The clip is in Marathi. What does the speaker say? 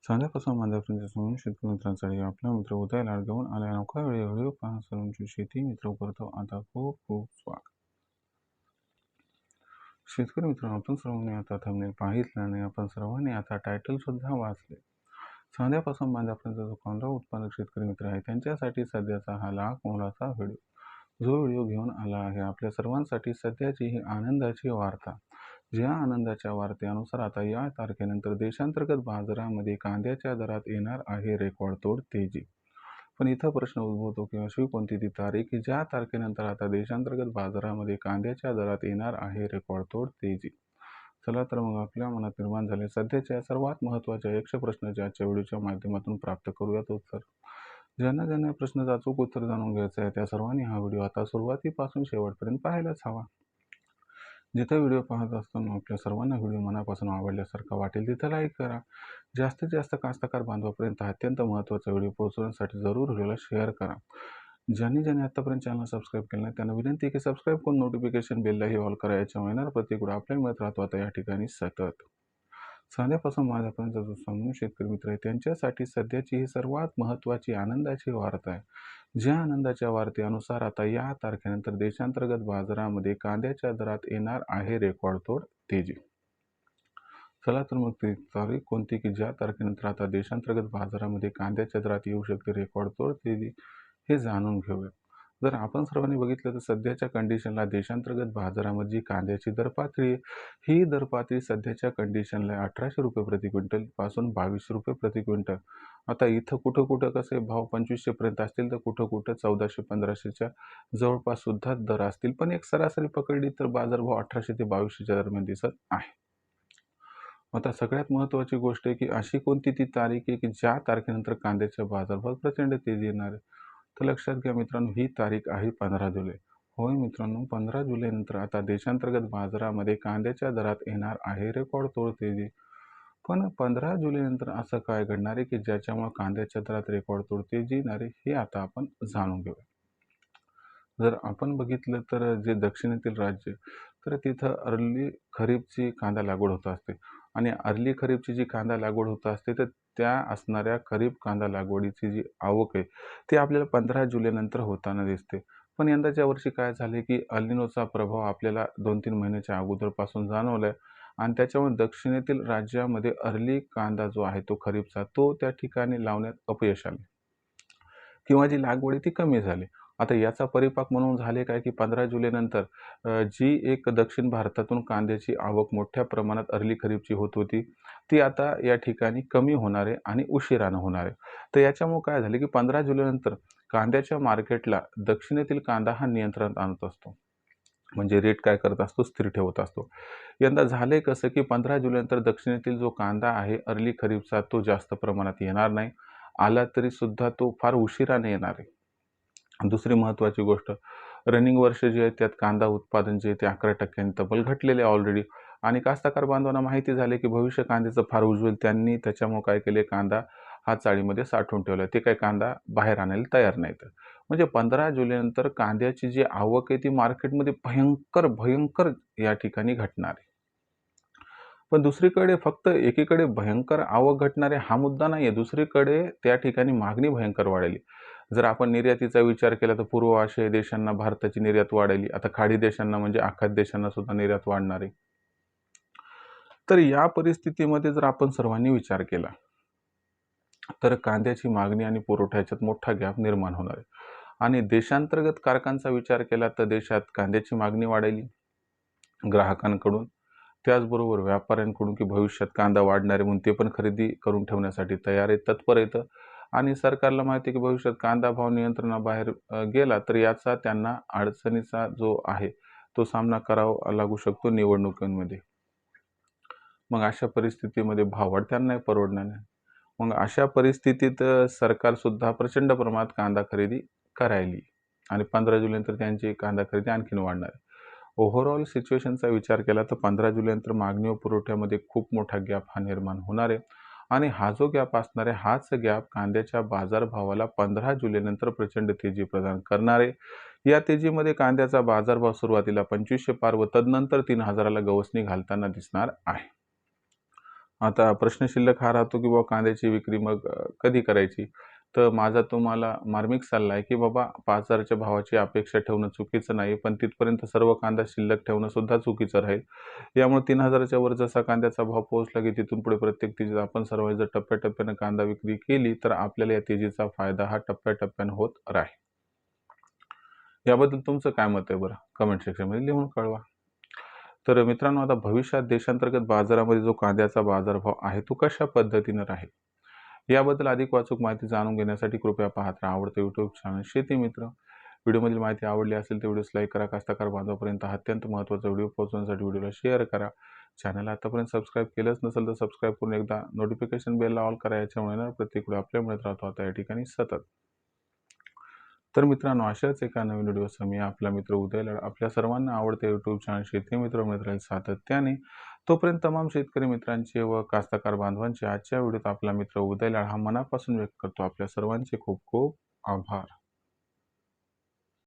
चांगल्यापासून मांद्यापर्यंत समोर शेतकरी मित्रांसाठी आपला मित्र उदय लाड घेऊन आलाय. नौका व्हिडिओ पहा. सर्वांची शेती मित्र करतो आता खूप खूप स्वागत. शेतकरी मित्रांनो, आपण सर्वांनी आता थंबनेल पाहितलं आणि आपण सर्वांनी आता टायटल सुद्धा वाचले. चांगल्यापासून मांद्यापर्यंत जो कांदा उत्पादक शेतकरी मित्र आहे त्यांच्यासाठी सध्याचा हा लाख मोलाचा व्हिडिओ. जो व्हिडिओ घेऊन आला आहे आपल्या सर्वांसाठी सध्याची ही आनंदाची वार्ता. ज्या आनंदाच्या वार्तेनुसार आता या तारखेनंतर देशांतर्गत बाजारामध्ये कांद्याच्या दरात येणार आहे रेकॉर्डतोड तेजी. पण इथं प्रश्न उद्भवतो की अशी कोणती ती तारीख की ज्या तारखेनंतर आता देशांतर्गत बाजारामध्ये कांद्याच्या दरात येणार आहे रेकॉर्डतोड तेजी. चला तर मग आपल्या मनात निर्माण झाले सध्याच्या सर्वात महत्त्वाच्या यक्ष प्रश्नाचे आजच्या व्हिडिओच्या माध्यमातून प्राप्त करूयात उत्तर. ज्यांना ज्यांना प्रश्नाचं अचूक उत्तर जाणून घ्यायचं आहे त्या सर्वांनी हा व्हिडिओ आता सुरुवातीपासून शेवटपर्यंत पाहायलाच हवा. जिथं व्हिडिओ पाहत असताना आपल्या सर्वांना व्हिडिओ मनापासून आवडल्यासारखा वाटेल तिथं लाईक करा. जास्तीत जास्त कास्तकार बांधवापर्यंत अत्यंत महत्त्वाचा व्हिडिओ पोहोचवण्यासाठी जरूर व्हिडिओला शेअर करा. ज्यांनी आतापर्यंत चॅनल सबस्क्राईब केलं नाही त्यांना विनंती आहे की सबस्क्राईब करून नोटिफिकेशन बेललाही ऑल करा. याच्यामुळे येणार प्रत्येक व्हिडिओ आपल्याला मिळत राहतो आता या ठिकाणी सतत. साध्यापासून माझ्यापर्यंत जो समूह शेतकरी मित्र आहे त्यांच्यासाठी सध्याची ही सर्वात महत्त्वाची आनंदाची वार्ता आहे. ज्या आनंदाच्या वार्तेनुसार आता या तारखेनंतर देशांतर्गत बाजारामध्ये कांद्याच्या दरात येणार आहे रेकॉर्डतोड तेजी. चला तर मग ती तारीख कोणती की ज्या तारखेनंतर आता देशांतर्गत बाजारामध्ये कांद्याच्या दरात येऊ शकते रेकॉर्डतोड तेजी, हे जाणून घेऊया. जर आपण सर्वांनी बघितलं तर सध्याच्या कंडिशनला देशांतर्गत बाजारामध्ये जी कांद्याची दरपातळी आहे ही दरपातळी सध्याच्या कंडिशनला 1800 रुपये प्रति क्विंटल पासून 2200 रुपये प्रति क्विंटल. आता इथं कुठं कुठं कसे भाव 2500 पर्यंत असतील तर कुठं कुठं 1400-1500च्या जवळपास सुद्धा दर असतील, पण एक सरासरी पकडली तर बाजारभाव 1800 ते 2200च्या दरम्यान दिसत आहे. आता सगळ्यात महत्त्वाची गोष्ट आहे की अशी कोणती ती तारीख आहे की ज्या तारखेनंतर कांद्याच्या बाजारभावात प्रचंड तेजी येणार आहे. तर लक्षात घ्या मित्रांनो, ही तारीख आहे 15 जुलै. होय मित्रांनो, 15 जुलैनंतर आता देशांतर्गत बाजारामध्ये कांद्याच्या दरात येणार आहे रेकॉर्डतोड तेजी. पण 15 जुलैनंतर असं काय घडणार आहे की ज्याच्यामुळे कांद्याच्या दरात रेकॉर्डतोड तेजी येणार आहे, हे आता आपण जाणून घेऊया. जर आपण बघितलं तर जे दक्षिणेतील राज्य तर तिथं अर्ली खरीपची कांदा लागवड होत असते आणि अर्ली खरीपची जी कांदा लागवड होत असते तर त्या असणाऱ्या खरीप कांदा लागवडीची जी आवक आहे ती आपल्याला 15 जुलैनंतर होताना दिसते. पण यंदाच्या वर्षी काय झाले की अल्निनोचा प्रभाव आपल्याला 2-3 महिन्याच्या अगोदरपासून जाणवलाय आणि त्याच्यामुळे दक्षिणेतील राज्यामध्ये अर्ली कांदा जो आहे तो खरीपचा तो त्या ठिकाणी लावण्यात अपयश आले किंवा जी लागवड आहे ती कमी झाली. आता याचा परिपाक म्हणून झाले काय की 15 जुलैनंतर जी एक दक्षिण भारतातून कांद्याची आवक मोठ्या प्रमाणात अर्ली खरीपची होत होती ती आता या ठिकाणी कमी होणार आहे आणि उशिरानं होणार आहे. तर याच्यामुळे काय झाले की 15 जुलैनंतर कांद्याच्या मार्केटला दक्षिणेतील कांदा हा नियंत्रणात आणत असतो, म्हणजे रेट काय करत असतो, स्थिर ठेवत असतो. यंदा झाले कसं की 15 जुलैनंतर दक्षिणेतील जो कांदा आहे अर्ली खरीपचा तो जास्त प्रमाणात येणार नाही, आला तरी सुद्धा तो फार उशिराने येणार आहे. दुसरी महत्त्वाची गोष्ट, रनिंग वर्ष जे आहे त्यात कांदा उत्पादन जे आहे ते 11% तब्बल घटलेले ऑलरेडी आणि कास्तकार बांधवांना माहिती झाले की भविष्य कांद्याचं फार उज्ज्वल. त्यांनी त्याच्यामुळे काय केले, कांदा हा चाळीमध्ये साठवून ठेवला. ते काही कांदा बाहेर आणायला तयार नाहीत. म्हणजे 15 जुलैनंतर कांद्याची जी आवक आहे ती मार्केटमध्ये भयंकर या ठिकाणी घटणार आहे. पण दुसरीकडे फक्त एकीकडे भयंकर आवक घटणारे हा मुद्दा नाही आहे, दुसरीकडे त्या ठिकाणी मागणी भयंकर वाढली. जर आपण निर्यातीचा विचार केला तर पूर्व आशियाई देशांना भारताची निर्यात वाढली, आता खाडी देशांना म्हणजे आखात देशांना सुद्धा निर्यात वाढणार आहे. तर या परिस्थितीमध्ये जर आपण सर्वांनी विचार केला तर कांद्याची मागणी आणि पुरवठ्याच्यात मोठा गॅप निर्माण होणार आहे. आणि देशांतर्गत कारखान्यांचा विचार केला तर देशात कांद्याची मागणी वाढली ग्राहकांकडून, त्याचबरोबर व्यापाऱ्यांकडून की भविष्यात कांदा वाढणार आहे म्हणून ते पण खरेदी करून ठेवण्यासाठी तयार आहे, तत्पर येतं. आणि सरकारला माहिती आहे की भविष्यात कांदा भाव नियंत्रणाबाहेर गेला तर याचा त्यांना अडचणीचा जो आहे तो सामना करावा लागू शकतो निवडणुकांमध्ये. मग अशा परिस्थितीमध्ये भाव वाढ त्यांना नाही परवडणार नाही. मग अशा परिस्थितीत सरकारसुद्धा प्रचंड प्रमाणात कांदा खरेदी करायली आणि 15 जुलैनंतर त्यांची कांदा खरेदी आणखीन वाढणार आहे. ओव्हरऑल सिच्युएशनचा विचार केला तर 15 जुलैनंतर मागणी व पुरवठ्यामध्ये खूप मोठा गॅप हा निर्माण होणार आहे आणि हा जो गॅप असणार आहे हाच गॅप कांद्याच्या बाजारभावाला 15 जुलैनंतर प्रचंड तेजी प्रदान करणार आहे. या तेजीमध्ये कांद्याचा बाजारभाव सुरुवातीला 2500 पार व तदनंतर 3000ला गवसणी घालताना दिसणार आहे. आता प्रश्न शिल्लक हा राहतो, की बाबा कांद्याची विक्री मग कधी करायची? तर माझा तुम्हाला मार्मिक सल्ला आहे, की बाबा 5,000च्या भावाची अपेक्षा ठेवणं चुकीचं नाही, पण तिथपर्यंत सर्व कांदा शिल्लक ठेवणं सुद्धा चुकीचं राहील. यामुळे 3,000च्या वर जसा कांद्याचा भाव पोहोचला, की तिथून पुढे प्रत्येक तेजीत आपण सर्वांनी जर टप्प्याटप्प्यानं कांदा विक्री केली, तर आपल्याला या तेजीचा फायदा हा टप्प्याटप्प्यानं होत राहील. याबद्दल तुमचं काय मत आहे बरं? कमेंट सेक्शनमध्ये लिहून कळवा. तर मित्रांनो, आता भविष्यात देशांतर्गत बाजारामध्ये जो कांद्याचा बाजारभाव आहे, तो कशा पद्धतीनं राहील? याबद्दल अधिक वाचूक माहिती जाणून घेण्यासाठी कृपया पाहत राहा आवडतं यूट्यूब चॅनल शेती मित्र. व्हिडिओमधील माहिती आवडली असेल तर व्हिडिओस लाईक करा. कास्तकार बांधवापर्यंत हा अत्यंत महत्त्वाचा व्हिडिओ पोहोचवण्यासाठी व्हिडिओला शेअर करा. चॅनल आतापर्यंत सबस्क्राईब केलंच नसेल तर सबस्क्राईब करून एकदा नोटिफिकेशन बेलला ऑल करा. याच्यामुळे येणारा प्रत्येक व्हिडिओ आपल्याला मिळत राहतो आता या ठिकाणी सतत. तर मित्रांनो, अशाच एका नवीन व्हिडिओसह मी आपला मित्र उदय लाड आपल्या सर्वांना आवडते यूट्यूब चॅनल शेती मित्र मिळत राहील सातत्याने. तोपर्यंत तमाम शेतकरी मित्रांचे व कास्तकार बांधवांचे आजच्या व्हिडिओत आपला मित्र उदय लाड हा मनापासून व्यक्त करतो. आपल्या सर्वांचे खूप खूप आभार.